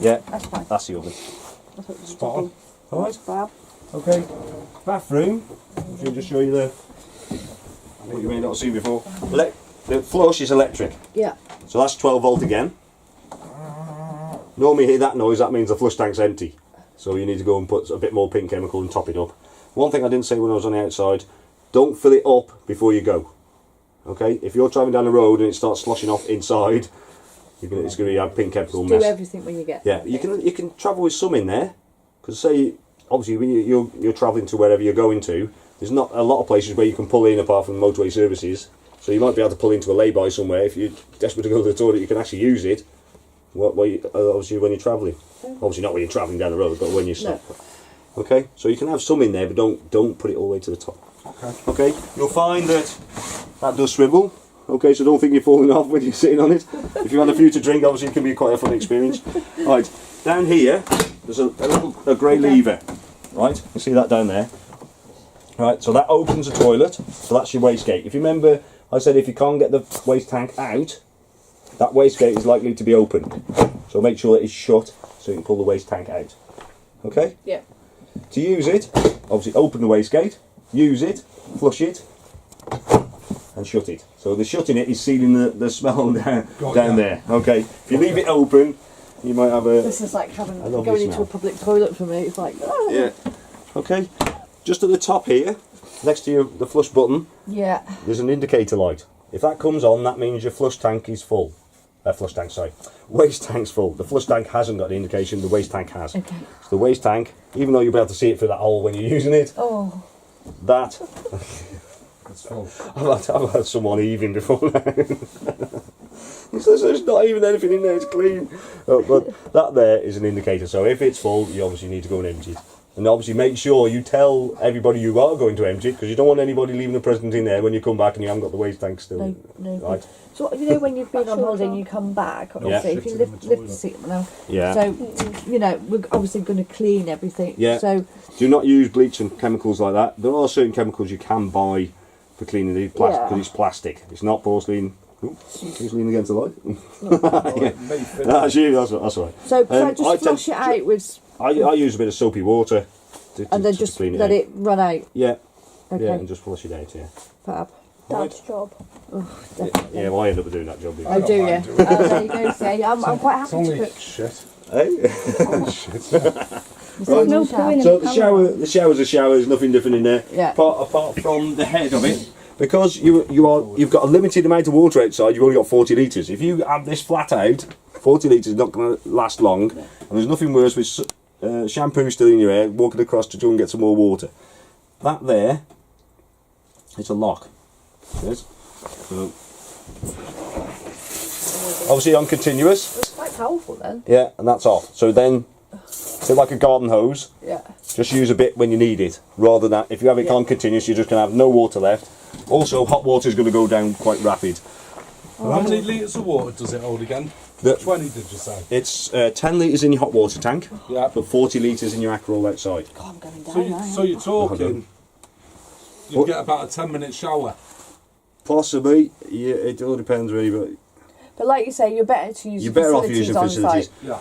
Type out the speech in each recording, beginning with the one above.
Yeah, That's fine. that's the oven. Spot on. All right. Fab. Okay. Bathroom. Should I just show you what you may not have seen before? The flush is electric, Yeah. so that's 12 volt again. Normally you hear that noise, that means the flush tank's empty. So you need to go and put a bit more pink chemical and top it up. One thing I didn't say when I was on the outside, don't fill it up before you go. Okay, if you're driving down the road and it starts sloshing off inside, it's going to have pink chemical Do mess. everything when you get Yeah, there. you can travel with some in there, because say obviously when you're travelling to wherever you're going to, there's not a lot of places where you can pull in apart from motorway services. So you might be able to pull into a lay-by somewhere if you're desperate to go to the toilet. You can actually use it. Obviously when you're travelling, obviously not when you're travelling down the road, but when you stop. No. Okay, so you can have some in there, but don't put it all the way to the top. Okay, you'll find that does swivel. Okay, so don't think you're falling off when you're sitting on it. If you want a few to drink, obviously it can be quite a fun experience. Right, down here there's a grey lever. Right, you see that down there. Right, so that opens the toilet. So that's your wastegate. If you remember, I said if you can't get the waste tank out, that wastegate is likely to be open. So make sure that it's shut so you can pull the waste tank out. Okay? Yeah. To use it, obviously open the wastegate, use it, flush it, and shut it. So the shutting it is sealing the smell down there. Okay? If you leave it open, you might have a... This is like going smell. into a public toilet for me. It's like... Oh. Yeah. Okay? Just at the top here, next to the flush button, Yeah. there's an indicator light. If that comes on, that means your flush tank is full. Waste tank's full. The flush tank hasn't got the indication, the waste tank has. Okay. So the waste tank, even though you'll be able to see it through that hole when you're using it, Oh. that... It's full. I've had someone heaving before now. He says there's not even anything in there, it's clean. But that there is an indicator, so if it's full, you obviously need to go and empty it. And obviously make sure you tell everybody you are going to empty it, because you don't want anybody leaving the present in there when you come back and you haven't got the waste tank still. No. Right? So you know when you've been on holiday and you come back, obviously if you lift the seat now. Yeah. So you know we're obviously going to clean everything. Yeah. So Do not use bleach and chemicals like that. There are certain chemicals you can buy for cleaning the plastic, because it's plastic. It's not porcelain. Who's leaning against the light? That's you. That's all right. So can I just flush it out with. I use a bit of soapy water And then just clean let out. it run out. Yeah. Okay. Yeah, and just flush it out. Yeah. Fab. Dad's job. Yeah, well, I end up doing that job. Oh, do you? mind doing it. There you go. See, I'm quite It's happy to only cook. shit. Hey? There's no point in So the shower's a shower. There's nothing different in there. Yeah. Apart from the head of it, because you've got a limited amount of water outside. You've only got 40 litres. If you have this flat out, 40 litres is not going to last long. And there's nothing worse with shampoo still in your hair, walking across to try and get some more water. That there, it's a lock. Yes. So, obviously on continuous. It's quite powerful then. Yeah, and that's off. So then, it's like a garden hose. Yeah. Just use a bit when you need it, rather than if you have it on continuous, you're just going to have no water left. Also, hot water is going to go down quite rapid. How many litres of water does it hold again? 20 did you say? It's 10 litres in your hot water tank, Yeah. but 40 litres in your Akrol outside. God, I'm going down So, now. so you're talking, you get about a 10-minute shower. Possibly, yeah, it all depends really, but But like you say, you're better to use you're better off facilities using on facilities. site. Yeah.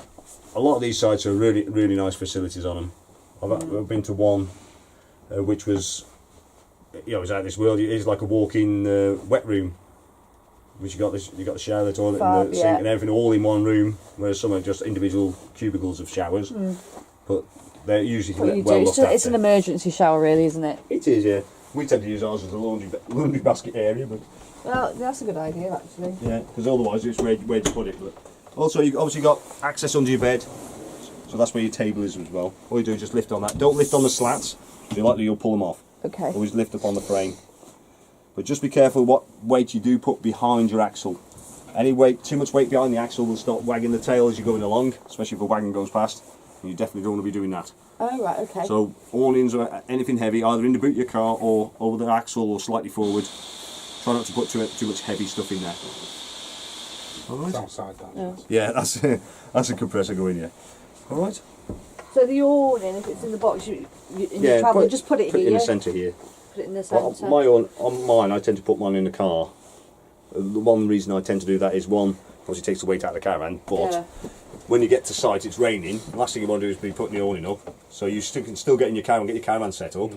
A lot of these sites are really, really nice facilities on them. I've been to one which was, it was out of this world. It's like a walk-in wet room, which you got the shower, the toilet, and the sink, and everything all in one room. Whereas some are just individual cubicles of showers, but they're usually What you well do, looked it's after. an emergency shower, really, isn't it? It is, yeah. We tend to use ours as a laundry basket area, but Well, that's a good idea, actually. yeah, because otherwise it's where to put it. But also, you've obviously got access under your bed, so that's where your table is as well. All you do is just lift on that. Don't lift on the slats, because you'll pull them off. Okay. Always lift up on the frame. But just be careful what weight you do put behind your axle. Any weight, too much weight behind the axle will start wagging the tail as you're going along, especially if a wagon goes past. And you definitely don't want to be doing that. Oh, right, okay. So awnings or anything heavy, either in the boot of your car or over the axle or slightly forward. Try not to put too much heavy stuff in there. Alright. Outside that. Yeah, that's a compressor going, yeah. Alright. So the awning, if it's in the box, in Yeah, your travel, just put it here. in the centre here. Put it in the Well, centre. on mine, I tend to put mine in the car. The one reason I tend to do that is one, obviously it takes the weight out of the caravan, but when you get to site, it's raining. The last thing you want to do is be putting the awning up. So you can still get in your car and get your caravan set up.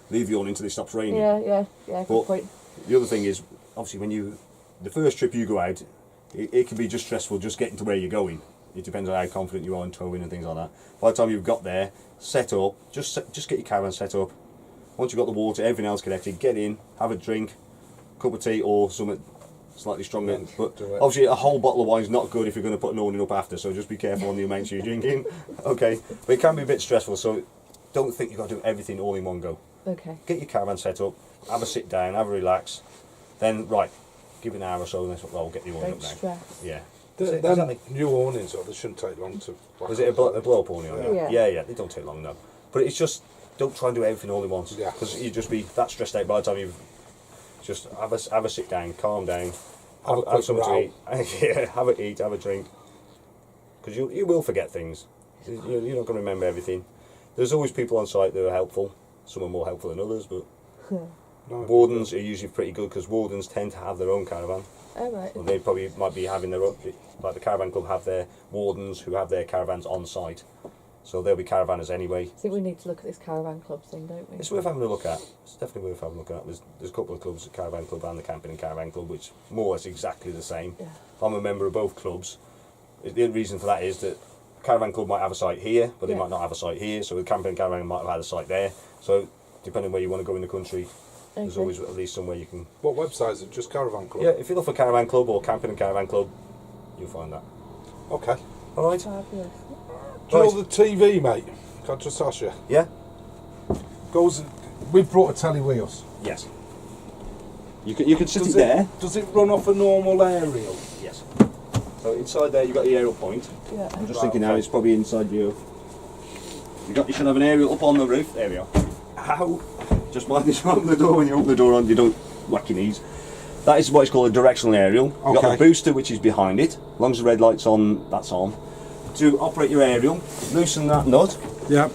Leave the awning until it stops raining. Yeah, good But point. the other thing is, obviously, the first trip you go out, it can be just stressful just getting to where you're going. It depends on how confident you are in towing and things like that. By the time you've got there, set up, just get your caravan set up. Once you've got the water, everything else connected, get in, have a drink, cup of tea or something slightly stronger. But obviously a whole bottle of wine is not good if you're going to put an awning up after, so just be careful on the amounts you're drinking. Okay, but it can be a bit stressful, so don't think you've got to do everything all in one go. Okay. Get your caravan set up, have a sit down, have a relax, then give it an hour or so and then we'll get the awning Don't up now. stress. Yeah. Then new awnings, they shouldn't take long to... Was it a blow up awning on it? Yeah. Yeah, they don't take long now. But it's just, don't try and do everything all at once, because you just be that stressed out by the time you've just have a sit down, calm down, have something to eat. Yeah, have a eat, have a drink, because you will forget things. You're not going to remember everything. There's always people on site that are helpful. Some are more helpful than others, but wardens are usually pretty good because wardens tend to have their own caravan. Oh, right. Well, they probably might be having their own, like the caravan club have their wardens who have their caravans on site. So they'll be caravanners anyway. I think we need to look at this caravan club thing, don't we? It's worth having a look at. It's definitely worth having a look at. There's a couple of clubs, the Caravan Club and the Camping and Caravan Club, which more or less exactly the same. Yeah. I'm a member of both clubs. The reason for that is that Caravan Club might have a site here, but they might not have a site here. So the Camping and Caravan might have had a site there. So depending where you want to go in the country, there's always at least somewhere you can... What website is it? Just Caravan Club? Yeah, if you look for Caravan Club or Camping and Caravan Club, you'll find that. Okay. All right. Fabulous. Do you know the TV, mate? Can I just ask you? Yeah? We've brought a telly with us. Yes. You can sit it there. Does it run off a normal aerial? Yes. So inside there you've got the aerial point. Yeah. I'm just thinking now it's probably inside you. You should have an aerial up on the roof. There we are. How? Just mind you open the door. When you open the door on, you don't whack your knees. That is what is called a directional aerial. You've got the booster which is behind it. As long as the red light's on, that's on. To operate your aerial, loosen that nut. Yeah.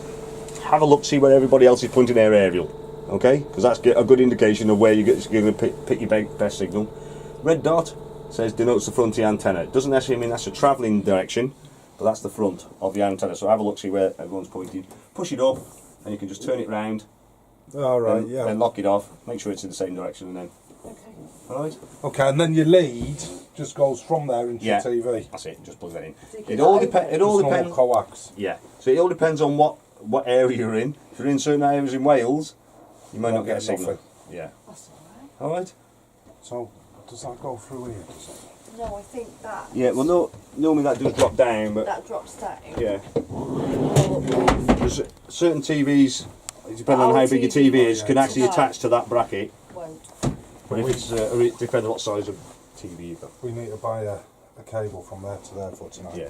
Have a look, see where everybody else is pointing their aerial. Okay? Because that's a good indication of where you're going to pick your best signal. Red dot says denotes the front of the antenna. It doesn't necessarily mean that's a travelling direction, but that's the front of the antenna. So have a look, see where everyone's pointed. Push it up, and you can just turn it round. All right, Then lock it off. Make sure it's in the same direction, and then. Okay. All right. Okay, and then your lead just goes from there into Yeah. your TV. That's it. Just plug that in. It It all depends. It all Just depends. normal coax. Yeah. So it all depends on what area you're in. If you're in certain areas in Wales, you might not get a signal. nothing. Yeah. That's all All right. So, does that go through here? Does it? right. No, I think that. Yeah. Well, no. Normally that does drop down, but That drops down. yeah. There's certain TVs, depending on how big your TV is, can actually attach to that bracket. Won't. But if it's it depends on what size of TV you've got. We need to buy a cable from there to there for tonight. Yeah.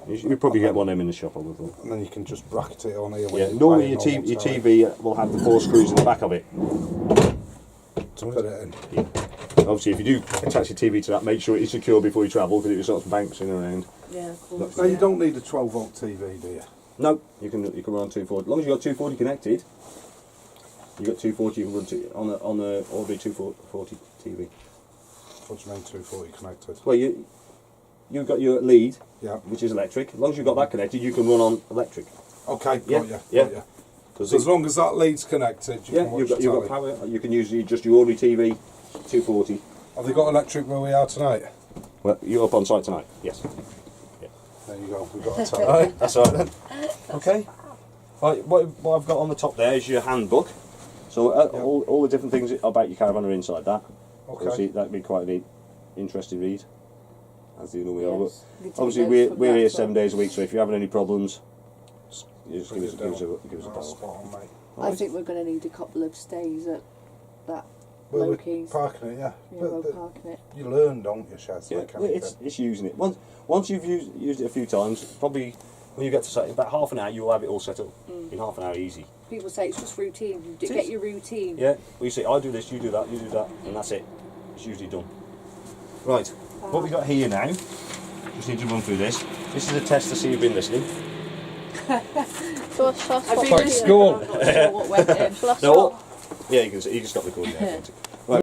You probably get one of them in the shop, I would think. And then you can just bracket it on here. when Yeah. you Normally buy a your normal telly. TV will have the 4 screws in the back of it. To put it in. Yeah. Obviously, if you do attach your TV to that, make sure it's secure before you travel, because it sort of bouncing around. Yeah, of course. No, you don't need a 12-volt TV, do you? No, you can run 240. As long as you've got 240 connected, you've got 240. You can run on the ordinary 240 TV. What do you mean 240 connected? Well, you've got your lead, Yeah. which is electric. As long as you've got that connected, you can run on electric. Okay, Yeah, got you. yeah. Got you. Because So as long as that lead's connected, you can watch you've the got telly. power. You can use just your ordinary TV, 240. Have they got electric where we are tonight? Well, you're up on site tonight. Yes. There you go, we've got a telly. All right, that's all right then. Okay. Right, what I've got on the top there is your handbook. So all the different things about your caravan are inside that. Okay. Obviously, that'd be quite an interesting read, as you know we are. Yes. But You take obviously, notes from we're that here as well. 7 days a week. So if you're having any problems, you just Bring give it us down. a That's bell. spot on, mate. I think we're going to need a couple of stays at that Well, we're Loki's. parking it, yeah. Yeah, But we're parking it. you learn, don't you, Shaz? Yeah, like well, anything. it's using it. Once you've used it a few times, probably when you get to site, about half an hour, you'll have it all set up in half an hour, easy. People say it's just routine. You It get is. your routine. Yeah, well, you say, I do this, you do that, and that's it. It's usually done. Right, what we got here now, just need to run through this. This is a test to see if you've been listening. I've been like listening, school. but I'm not sure what went in. No, yeah, you can stop recording there. can't you?